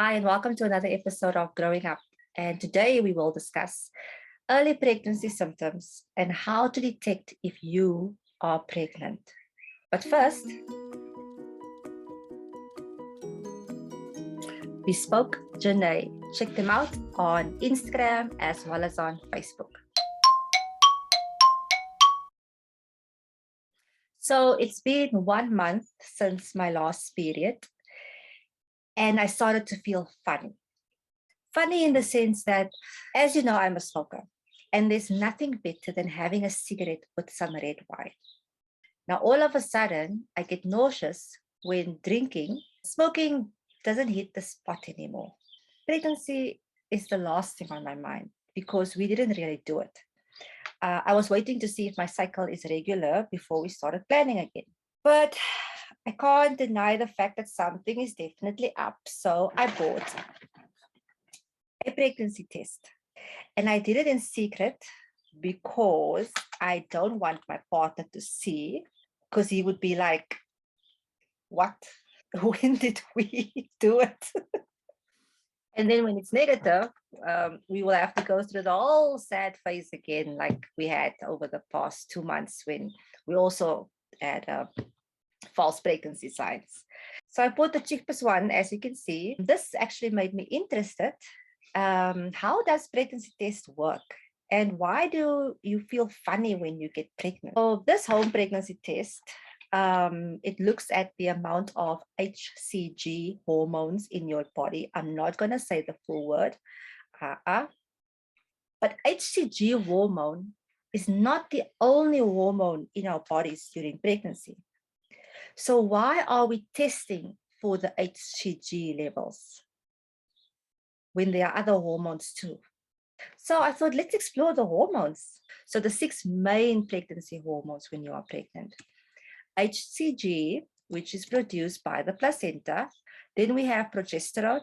Hi, and welcome to another episode of Growing Up. And today we will discuss early pregnancy symptoms and how to detect if you are pregnant. But first, Bespoke Janae. Check them out on Instagram as well as on Facebook. So it's been 1 month since my last period, and I started to feel funny. Funny in the sense that, as you know, I'm a smoker, and there's nothing better than having a cigarette with some red wine. Now, all of a sudden, I get nauseous when drinking. Smoking doesn't hit the spot anymore. Pregnancy is the last thing on my mind because we didn't really do it. I was waiting to see if my cycle is regular before we started planning again. But I can't deny the fact that something is definitely up. So I bought a pregnancy test. And I did it in secret because I don't want my partner to see, because he would be like, what? When did we do it? And then when it's negative, we will have to go through the whole sad phase again, like we had over the past 2 months when we also had false pregnancy signs. So I bought the cheapest one, as you can see. This actually made me interested. How does pregnancy test work? And why do you feel funny when you get pregnant? So this home pregnancy test, it looks at the amount of HCG hormones in your body. I'm not going to say the full word, but HCG hormone is not the only hormone in our bodies during pregnancy. So why are we testing for the HCG levels when there are other hormones too? So I thought, let's explore the hormones. So the 6 main pregnancy hormones when you are pregnant. HCG, which is produced by the placenta. Then we have progesterone,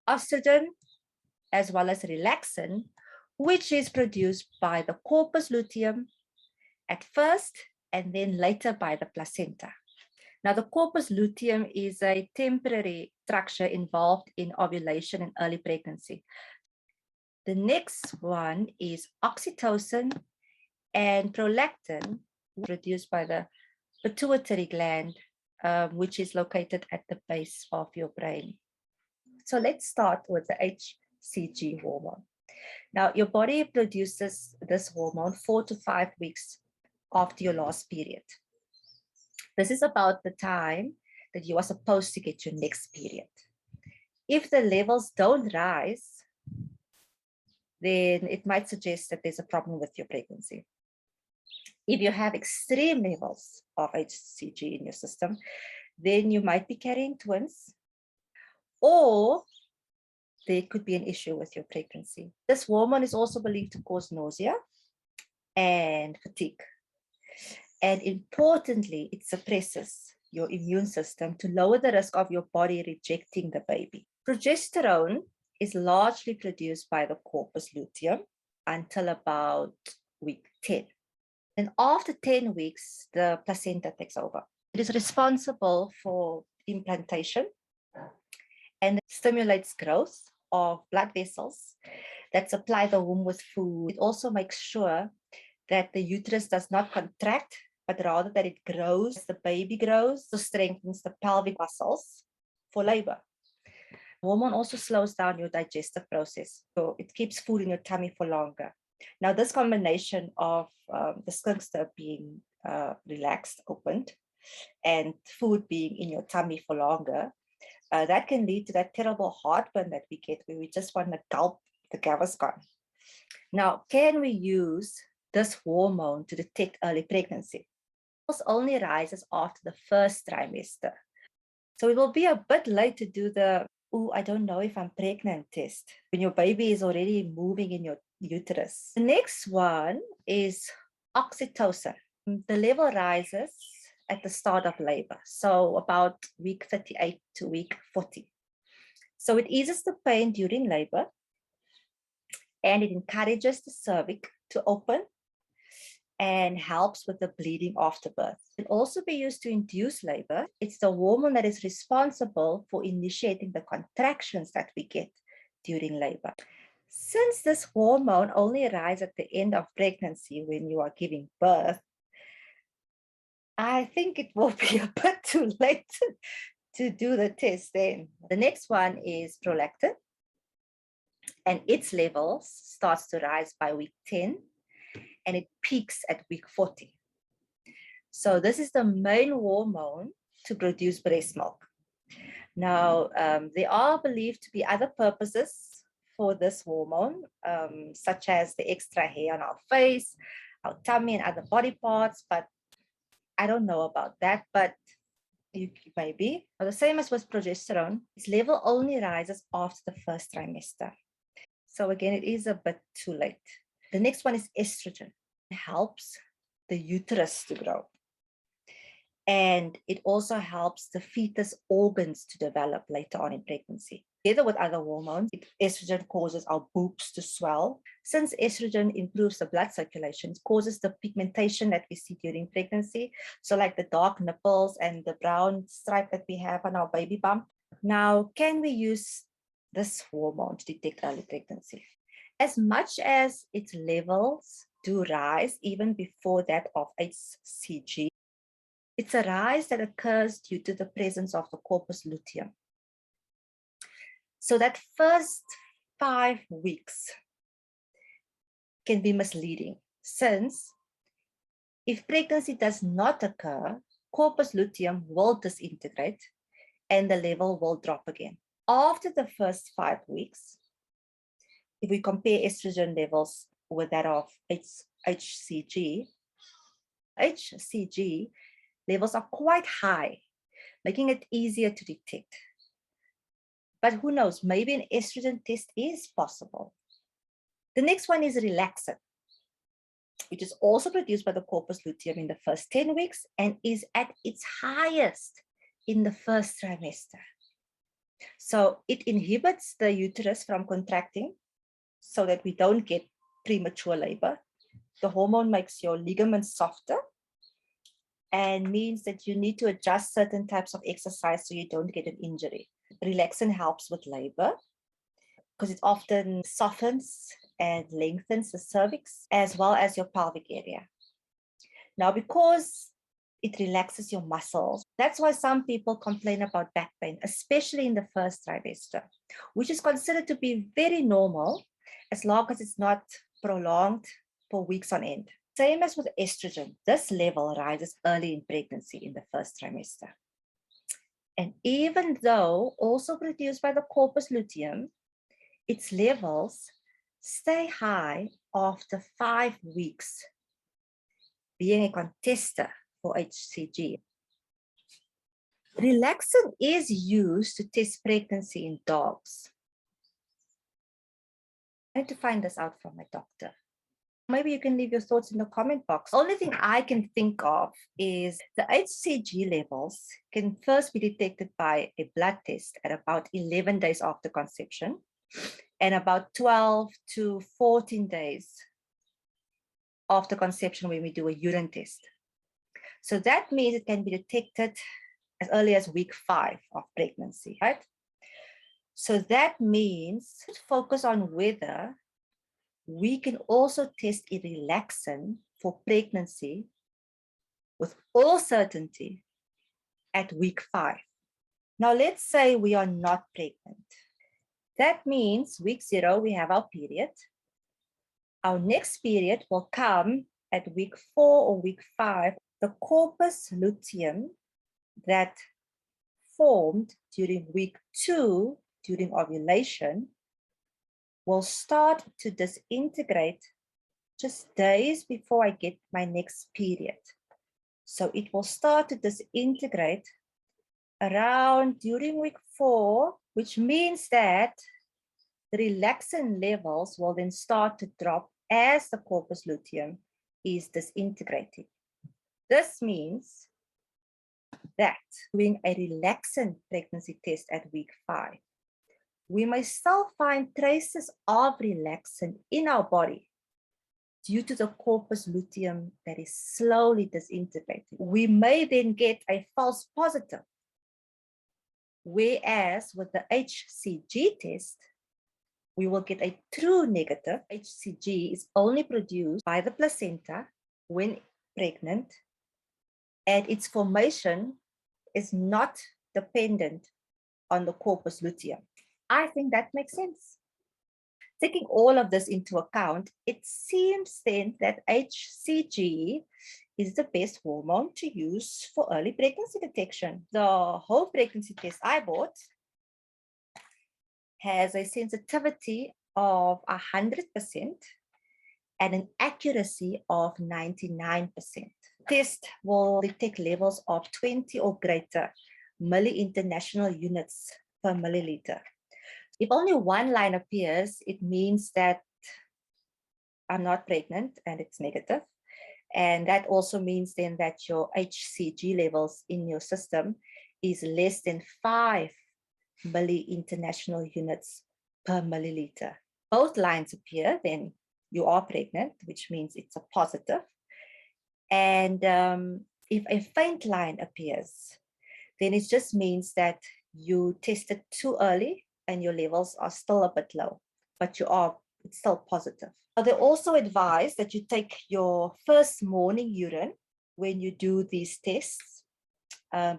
estrogen, as well as relaxant, which is produced by the corpus luteum at first and then later by the placenta. Now, the corpus luteum is a temporary structure involved in ovulation and early pregnancy. The next one is oxytocin and prolactin, produced by the pituitary gland, which is located at the base of your brain. So let's start with the HCG hormone. Now, your body produces this hormone 4 to 5 weeks after your last period. This is about the time that you are supposed to get your next period. If the levels don't rise, then it might suggest that there's a problem with your pregnancy. If you have extreme levels of HCG in your system, then you might be carrying twins, or there could be an issue with your pregnancy. This hormone is also believed to cause nausea and fatigue. And importantly, it suppresses your immune system to lower the risk of your body rejecting the baby. Progesterone is largely produced by the corpus luteum until about week 10. And after 10 weeks, the placenta takes over. It is responsible for implantation and stimulates growth of blood vessels that supply the womb with food. It also makes sure that the uterus does not contract, but rather that it grows. As the baby grows, so strengthens the pelvic muscles for labor. Hormone also slows down your digestive process, so it keeps food in your tummy for longer. Now, this combination of the sphincter being relaxed, opened, and food being in your tummy for longer, that can lead to that terrible heartburn that we get where we just want to gulp the Gaviscon. Now, can we use this hormone to detect early pregnancy? It only rises after the first trimester. So it will be a bit late to do the, I don't know if I'm pregnant test when your baby is already moving in your uterus. The next one is oxytocin. The level rises at the start of labor, so about week 38 to week 40. So it eases the pain during labor, and it encourages the cervix to open and helps with the bleeding after birth. It can also be used to induce labor. It's the hormone that is responsible for initiating the contractions that we get during labor. Since this hormone only arises at the end of pregnancy when you are giving birth, I think it will be a bit too late to do the test then. The next one is prolactin, and its levels starts to rise by week 10 and it peaks at week 40. So this is the main hormone to produce breast milk. Now, there are believed to be other purposes for this hormone, such as the extra hair on our face, our tummy, and other body parts, but I don't know about that, but you maybe. The same as with progesterone, its level only rises after the first trimester. So again, it is a bit too late. The next one is estrogen. It helps the uterus to grow. And it also helps the fetus organs to develop later on in pregnancy. Together with other hormones, estrogen causes our boobs to swell. Since estrogen improves the blood circulation, it causes the pigmentation that we see during pregnancy. So like the dark nipples and the brown stripe that we have on our baby bump. Now, can we use this hormone to detect early pregnancy? As much as its levels do rise even before that of HCG, it's a rise that occurs due to the presence of the corpus luteum. So that first 5 weeks can be misleading, since if pregnancy does not occur, corpus luteum will disintegrate and the level will drop again. After the first 5 weeks, if we compare estrogen levels with that of HCG levels are quite high, making it easier to detect. But who knows, maybe an estrogen test is possible. The next one is relaxant, which is also produced by the corpus luteum in the first 10 weeks and is at its highest in the first trimester. So it inhibits the uterus from contracting so that we don't get premature labor. The hormone makes your ligaments softer and means that you need to adjust certain types of exercise so you don't get an injury. Relaxant helps with labor because it often softens and lengthens the cervix as well as your pelvic area. Now, because it relaxes your muscles, that's why some people complain about back pain, especially in the first trimester, which is considered to be very normal as long as it's not prolonged for weeks on end. Same as with estrogen, this level rises early in pregnancy in the first trimester. And even though also produced by the corpus luteum, its levels stay high after 5 weeks, being a contester for HCG. Relaxant is used to test pregnancy in dogs. I need to find this out from my doctor. Maybe you can leave your thoughts in the comment box. The only thing I can think of is the HCG levels can first be detected by a blood test at about 11 days after conception and about 12 to 14 days after conception when we do a urine test. So that means it can be detected as early as week 5 of pregnancy, right? So that means focus on whether we can also test a relaxant for pregnancy with all certainty at week 5. Now, let's say we are not pregnant. That means week 0, we have our period. Our next period will come at week 4 or week 5. The corpus luteum that formed during week 2 during ovulation will start to disintegrate just days before I get my next period. So it will start to disintegrate around during week 4, which means that the relaxant levels will then start to drop as the corpus luteum is disintegrating. This means that doing a relaxant pregnancy test at week 5, we may still find traces of relaxant in our body due to the corpus luteum that is slowly disintegrating. We may then get a false positive, whereas with the HCG test, we will get a true negative. HCG is only produced by the placenta when pregnant, and its formation is not dependent on the corpus luteum. I think that makes sense. Taking all of this into account, it seems then that HCG is the best hormone to use for early pregnancy detection. The whole pregnancy test I bought has a sensitivity of 100% and an accuracy of 99%. Test will detect levels of 20 or greater milli-international units per milliliter. If only one line appears, it means that I'm not pregnant and it's negative. And that also means then that your HCG levels in your system is less than 5 milli-international units per milliliter. Both lines appear, then you are pregnant, which means it's a positive. And if a faint line appears, then it just means that you tested too early and your levels are still a bit low, but it's still positive. They also advise that you take your first morning urine when you do these tests,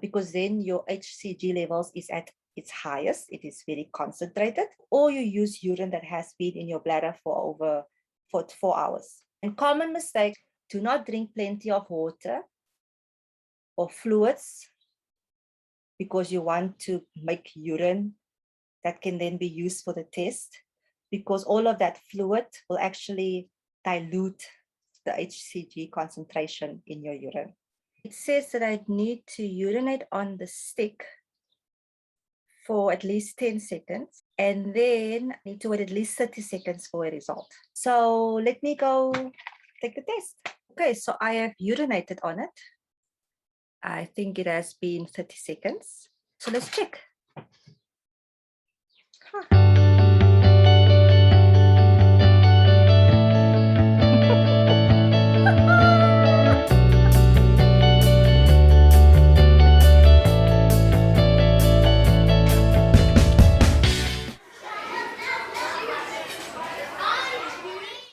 because then your HCG levels is at its highest, it is very concentrated, or you use urine that has been in your bladder for 4 hours. And common mistake, do not drink plenty of water or fluids because you want to make urine that can then be used for the test, because all of that fluid will actually dilute the HCG concentration in your urine. It says that I need to urinate on the stick for at least 10 seconds, and then I need to wait at least 30 seconds for a result. So let me go take the test. Okay, so I have urinated on it. I think it has been 30 seconds. So let's check. Huh.